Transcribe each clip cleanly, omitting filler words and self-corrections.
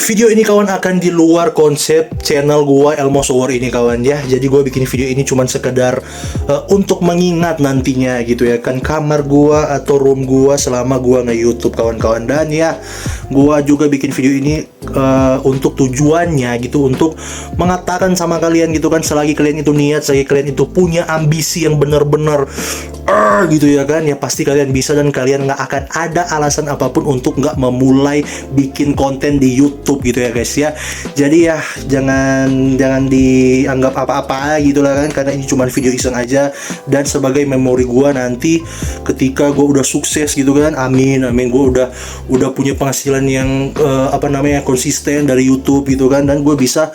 Video ini kawan akan di luar konsep channel gua Elmo Shower ini kawan ya. Jadi gua bikin video ini cuman sekedar untuk mengingat nantinya gitu ya kan, kamar gua atau room gua selama gua nge-YouTube kawan-kawan. Dan ya gua juga bikin video ini untuk tujuannya gitu, untuk mengatakan sama kalian gitu kan, selagi kalian itu niat, selagi kalian itu punya ambisi yang benar-benar gitu ya kan, ya pasti kalian bisa dan kalian nggak akan ada alasan apapun untuk nggak memulai bikin konten di YouTube gitu ya guys ya. Jadi ya jangan dianggap apa-apa gitu lah kan, karena ini cuma video iseng aja dan sebagai memori gua nanti ketika gua udah sukses gitu kan, amin gua udah punya penghasilan yang konsisten dari YouTube gitu kan, dan gua bisa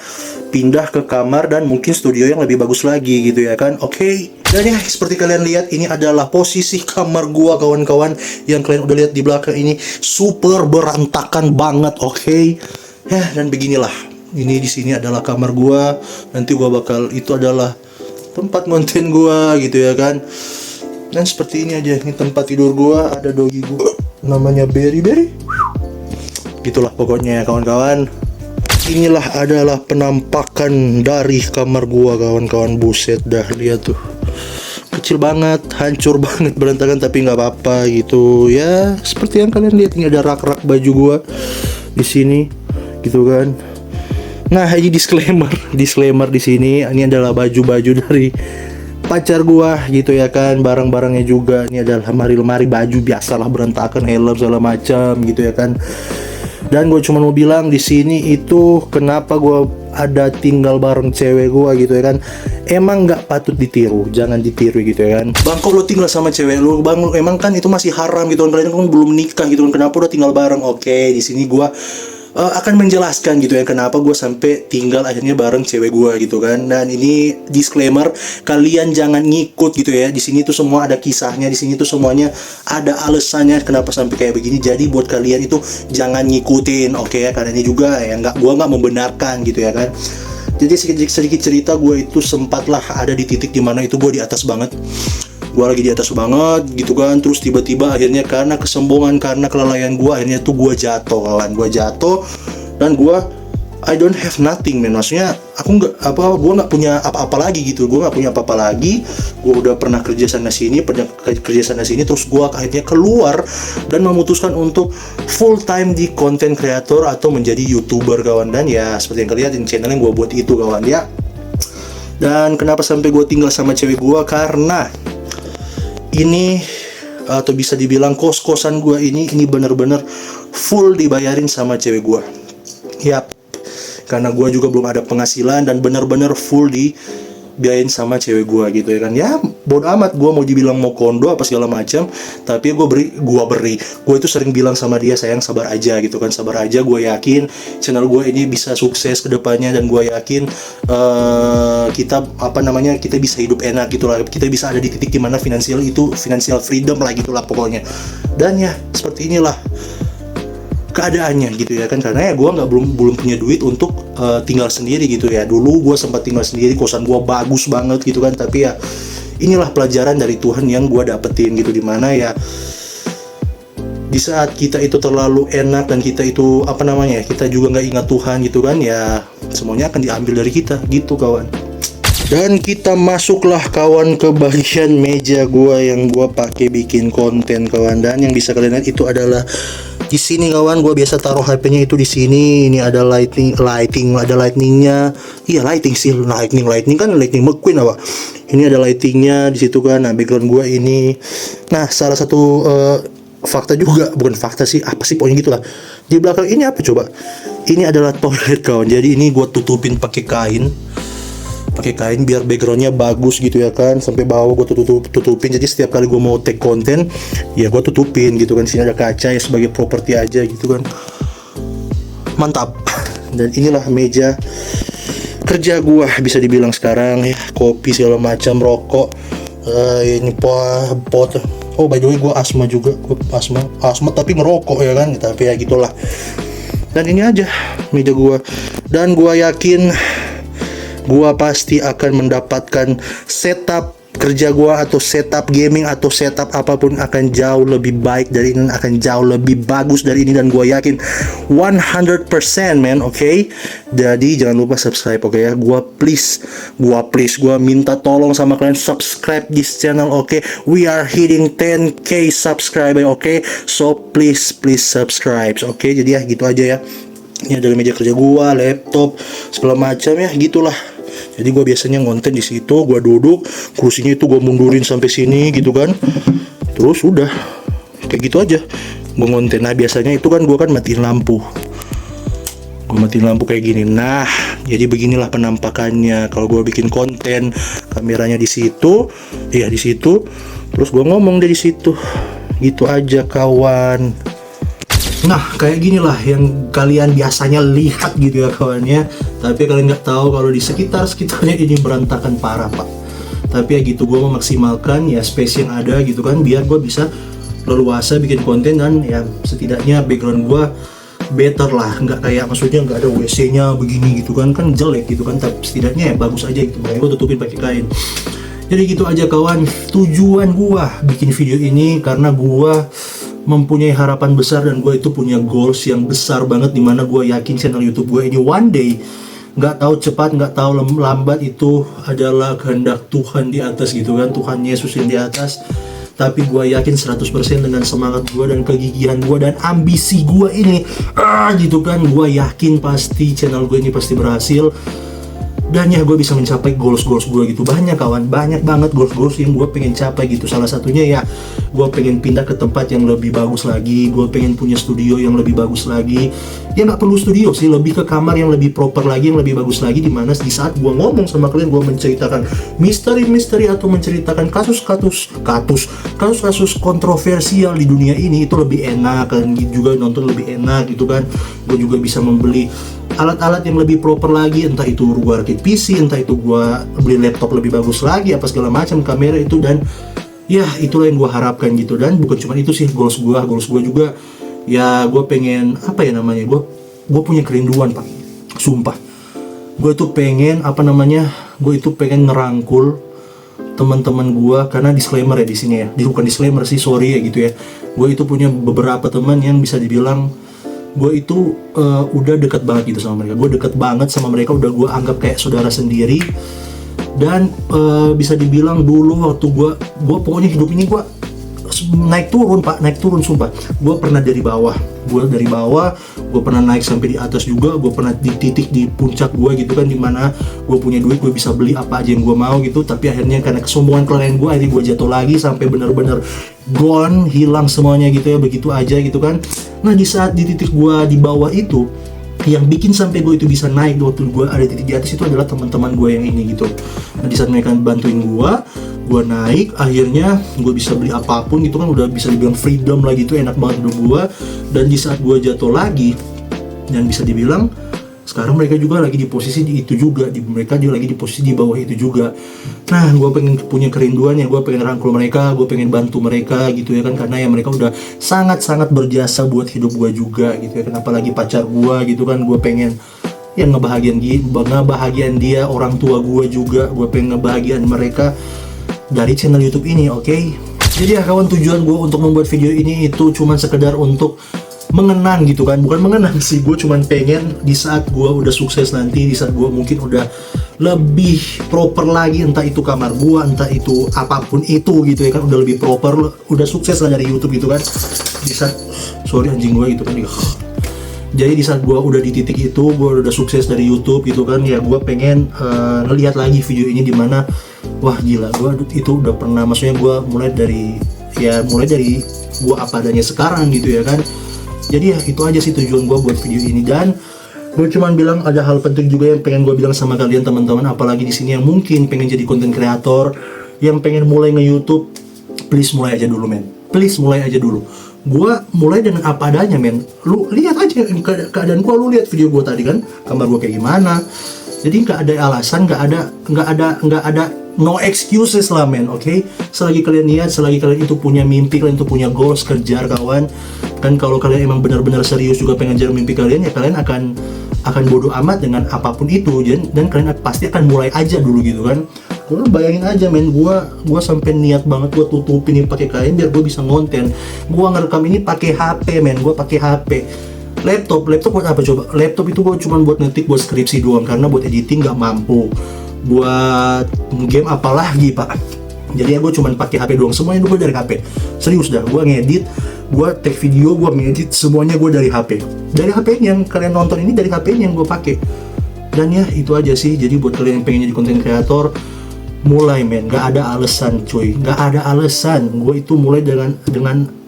pindah ke kamar dan mungkin studio yang lebih bagus lagi gitu ya kan. Oke. Dan ya seperti kalian lihat, ini adalah posisi kamar gua kawan-kawan. Yang kalian udah lihat di belakang ini super berantakan banget, oke. Ya, dan beginilah. Ini di sini adalah kamar gua. Nanti gua itu adalah tempat konten gua gitu ya kan. Dan seperti ini aja, ini tempat tidur gua, ada doggy gua namanya Berry. Gitulah pokoknya ya kawan-kawan. Inilah adalah penampakan dari kamar gua kawan-kawan. Buset dah, lihat tuh, kecil banget, hancur banget, berantakan, tapi nggak apa-apa gitu ya. Seperti yang kalian lihat, ini ada rak-rak baju gua di sini gitu kan. Nah, ini disclaimer di sini, ini adalah baju-baju dari pacar gua gitu ya kan, barang-barangnya juga. Ini adalah lemari baju biasalah, berantakan, helm segala macam gitu ya kan. Dan gue cuma mau bilang di sini itu kenapa gue ada tinggal bareng cewek gue gitu ya kan. Emang nggak patut ditiru, jangan ditiru gitu ya kan. Bang, kok lo tinggal sama cewek lo, bang? Emang kan itu masih haram gitu kan, kalian kan belum nikah gitu kan. Kenapa udah tinggal bareng? Oke, di sini gue akan menjelaskan gitu ya kenapa gue sampai tinggal akhirnya bareng cewek gue gitu kan. Dan ini disclaimer, kalian jangan ngikut gitu ya. Di sini tuh semua ada kisahnya, di sini tuh semuanya ada alasannya kenapa sampai kayak begini. Jadi buat kalian itu jangan ngikutin, oke ya. Karena ini juga ya gue nggak membenarkan gitu ya kan. Jadi sedikit cerita, gue itu sempatlah ada di titik dimana itu gue di atas banget. Gue lagi di atas banget gitu kan, terus tiba-tiba akhirnya karena kesombongan, karena kelalaian gue, akhirnya tuh gue jatuh kawan. Gue jatuh dan I don't have nothing man. Maksudnya gue nggak punya apa-apa lagi gitu. Gue nggak punya apa-apa lagi. Gue udah pernah kerja sana sini, terus gue akhirnya keluar dan memutuskan untuk full time di content creator atau menjadi YouTuber kawan. Dan ya seperti yang kalian lihat, channel yang gue buat itu kawan ya. Dan kenapa sampai gue tinggal sama cewek gue? Karena ini atau bisa dibilang kos-kosan gue ini bener-bener full dibayarin sama cewek gue. Yap, karena gue juga belum ada penghasilan dan bener-bener full dibiayain sama cewek gue gitu ya kan. Ya bodo amat, gue mau dibilang mau kondo apa segala macam, tapi gue itu sering bilang sama dia, sayang sabar aja gitu kan, sabar aja. Gue yakin channel gue ini bisa sukses ke depannya, dan gue yakin kita bisa hidup enak gitu lah, kita bisa ada di titik dimana financial freedom lah gitulah pokoknya. Dan ya seperti inilah keadaannya gitu ya kan, karena ya gue belum punya duit untuk tinggal sendiri gitu ya. Dulu gue sempat tinggal sendiri, kosan gue bagus banget gitu kan, tapi ya inilah pelajaran dari Tuhan yang gue dapetin gitu, dimana ya di saat kita itu terlalu enak dan kita itu kita juga nggak ingat Tuhan gitu kan, ya semuanya akan diambil dari kita gitu kawan. Dan kita masuklah kawan ke bagian meja gua yang gua pakai bikin konten kawan. Dan yang bisa kalian lihat itu adalah di sini kawan, gua biasa taruh HP-nya itu di sini. Ini ada ada lightningnya. Iya lighting sih, lightning kan lightning McQueen apa. Ini ada lightingnya di situ kan. Nah background gua ini. Nah salah satu fakta juga, bukan fakta sih, apa sih pokoknya gitulah. Di belakang ini apa coba? Ini adalah toilet kawan. Jadi ini gua tutupin pakai kain biar backgroundnya bagus gitu ya kan, sampai bawah gue tutupin. Jadi setiap kali gue mau take konten ya gue tutupin gitu kan. Sini ada kaca ya sebagai properti aja gitu kan, mantap. Dan inilah meja kerja gue bisa dibilang sekarang ya, kopi segala macam, rokok, ini pot. Oh by the way gue asma juga, asma tapi ngerokok ya kan, tapi ya gitulah. Dan ini aja meja gue, dan gue yakin gua pasti akan mendapatkan setup kerja gua atau setup gaming atau setup apapun akan jauh lebih baik dari ini, akan jauh lebih bagus dari ini, dan gua yakin 100% man, oke? Jadi jangan lupa subscribe, oke ya? Gua minta tolong sama kalian subscribe this channel, oke? We are hitting 10k subscriber, oke? So please subscribe, oke? Jadi ya gitu aja ya. Ini adalah meja kerja gua, laptop, segala macam ya, gitulah. Jadi gue biasanya ngonten di situ, gue duduk, kursinya itu gue mundurin sampai sini gitu kan. Terus udah kayak gitu aja gue ngonten. Nah biasanya itu kan gue kan matiin lampu. Gue matiin lampu kayak gini. Nah, jadi beginilah penampakannya kalau gue bikin konten. Kameranya di situ, iya di situ. Terus gue ngomong dari situ. Gitu aja kawan. Nah, kayak ginilah yang kalian biasanya lihat gitu ya kawannya. Tapi kalian nggak tahu kalau di sekitarnya ini berantakan parah pak. Tapi ya gitu, gue memaksimalkan ya space yang ada gitu kan, biar gue bisa leluasa bikin konten, dan ya setidaknya background gue better lah. Nggak kayak maksudnya nggak ada WC-nya begini gitu kan jelek gitu kan. Tapi setidaknya ya bagus aja gitu. Makanya gue tutupin pakai kain. Jadi gitu aja kawan. Tujuan gue bikin video ini karena gue mempunyai harapan besar, dan gue itu punya goals yang besar banget, dimana gue yakin channel YouTube gue ini one day, nggak tahu cepat nggak tahu lambat, itu adalah kehendak Tuhan di atas gitu kan, Tuhan Yesus yang di atas. Tapi gue yakin 100% dengan semangat gue dan kegigihan gue dan ambisi gue ini gitu kan, gue yakin pasti channel gue ini pasti berhasil. Dan ya gue bisa mencapai goals gue gitu. Banyak kawan, banyak banget goals yang gue pengen capai gitu. Salah satunya ya gue pengen pindah ke tempat yang lebih bagus lagi. Gue pengen punya studio yang lebih bagus lagi. Ya nggak perlu studio sih, lebih ke kamar yang lebih proper lagi, yang lebih bagus lagi. Dimana di saat gue ngomong sama kalian, gue menceritakan misteri-misteri atau menceritakan kasus-kasus kontroversial di dunia ini, itu lebih enak kan, juga nonton lebih enak gitu kan. Gue juga bisa membeli alat-alat yang lebih proper lagi, entah itu gue rakit PC, entah itu gue beli laptop lebih bagus lagi, apa segala macam, kamera itu. Dan ya itulah yang gue harapkan gitu. Dan bukan cuma itu sih goals gue juga ya, gue pengen apa ya namanya, gue punya kerinduan pak, sumpah. Gue tuh pengen gue itu pengen ngerangkul teman-teman gue, karena disclaimer ya di sini ya, bukan disclaimer sih, sorry ya gitu ya. Gue itu punya beberapa teman yang bisa dibilang gue itu udah deket banget gitu sama mereka. Gue deket banget sama mereka, udah gue anggap kayak saudara sendiri. Dan bisa dibilang dulu waktu gue pokoknya hidup ini gue naik turun sumpah. Gue pernah dari bawah, gue pernah naik sampai di atas juga. Gue pernah di titik di puncak gue gitu kan, dimana gue punya duit, gue bisa beli apa aja yang gue mau gitu. Tapi akhirnya karena kesombongan klien gue, akhirnya gue jatuh lagi sampai benar-benar gone, hilang semuanya gitu ya, begitu aja gitu kan. Nah di saat di titik gue di bawah itu, yang bikin sampai gue itu bisa naik waktu gue ada di titik di atas itu adalah teman-teman gue yang ini gitu. Nah di saat mereka bantuin gue naik, akhirnya gue bisa beli apapun gitu kan, udah bisa dibilang freedom lagi, itu enak banget hidup gue. Dan di saat gue jatuh lagi, dan bisa dibilang sekarang mereka juga lagi di posisi di itu juga, mereka juga lagi di posisi di bawah itu juga. Nah gue pengen punya kerinduan ya, gue pengen rangkul mereka, gue pengen bantu mereka gitu ya kan, karena ya mereka udah sangat-sangat berjasa buat hidup gue juga gitu ya kan. Apalagi pacar gue gitu kan, gue pengen ya ngebahagiain dia, orang tua gue juga, gue pengen ngebahagiain mereka dari channel YouTube ini, oke? Jadi ya kawan, tujuan gue untuk membuat video ini itu cuman sekedar untuk mengenang gitu kan, bukan mengenang sih, gue cuman pengen di saat gue udah sukses nanti, di saat gue mungkin udah lebih proper lagi, entah itu kamar gue, entah itu apapun itu gitu ya kan, udah lebih proper, udah sukses lah dari YouTube gitu kan. Di saat, sorry anjing gue gitu kan. Jadi di saat gue udah di titik itu, gue udah sukses dari YouTube gitu kan, ya gue pengen ngelihat lagi video ini dimana, wah gila, gue itu udah pernah, maksudnya gue mulai dari gue apa adanya sekarang gitu ya kan. Jadi ya itu aja sih tujuan gue buat video ini. Dan gue cuman bilang ada hal penting juga yang pengen gue bilang sama kalian teman-teman, apalagi di sini yang mungkin pengen jadi content creator, yang pengen mulai nge-YouTube, please mulai aja dulu men, please mulai aja dulu. Gue mulai dengan apa adanya men, lu lihat aja keadaan gue, lu lihat video gue tadi kan, kamar gue kayak gimana. Jadi nggak ada alasan, nggak ada no excuses lah men, oke? Selagi kalian niat, selagi kalian itu punya mimpi, kalian itu punya goals, kejar kawan. Kan kalau kalian emang benar-benar serius juga pengen ngejar mimpi kalian, ya kalian akan bodoh amat dengan apapun itu, dan kalian pasti akan mulai aja dulu gitu kan. Lu bayangin aja men, gua sampai niat banget gua tutupin ini pakai kain biar gua bisa ngonten. Gua ngerekam ini pakai HP men, gua pakai HP. Laptop buat apa coba? Laptop itu gua cuma buat ngetik, buat skripsi doang, karena buat editing nggak mampu. Buat game apalagi pak. Jadi ya gue cuma pakai HP doang, semuanya gue dari HP. Serius dah, gue ngedit, gue take video, gue ngedit, semuanya gue dari HP. Dari HP yang kalian nonton ini dari HP yang gue pakai. Dan ya itu aja sih. Jadi buat kalian yang pengen jadi content creator, mulai men, gak ada alasan cuy, gak ada alasan. Gue itu mulai dengan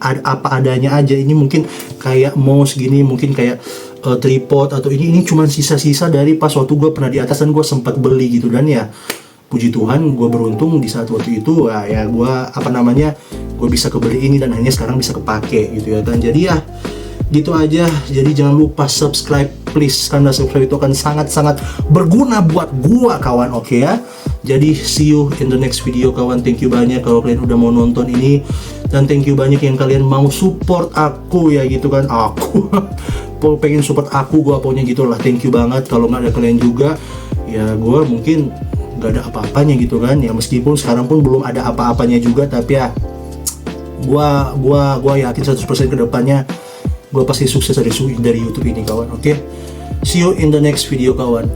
apa adanya aja. Ini mungkin kayak mouse gini, mungkin kayak tripod atau ini cuma sisa-sisa dari pas waktu gue pernah di atas dan gue sempat beli gitu. Dan ya puji Tuhan gue beruntung di saat waktu itu ya gue gue bisa kebeli ini dan akhirnya sekarang bisa kepake gitu ya kan. Jadi ya gitu aja. Jadi jangan lupa subscribe please, karena subscribe itu akan sangat-sangat berguna buat gua kawan, oke ya. Jadi see you in the next video kawan. Thank you banyak kalau kalian udah mau nonton ini, dan thank you banyak yang kalian mau support aku ya gitu kan. Aku pengen support aku, gua pokoknya gitulah. Thank you banget. Kalau nggak ada kalian juga ya gua mungkin nggak ada apa-apanya gitu kan ya. Meskipun sekarang pun belum ada apa-apanya juga, tapi ya gua yakin 100% ke depannya gua pasti sukses dari YouTube ini kawan, oke? See you in the next video kawan.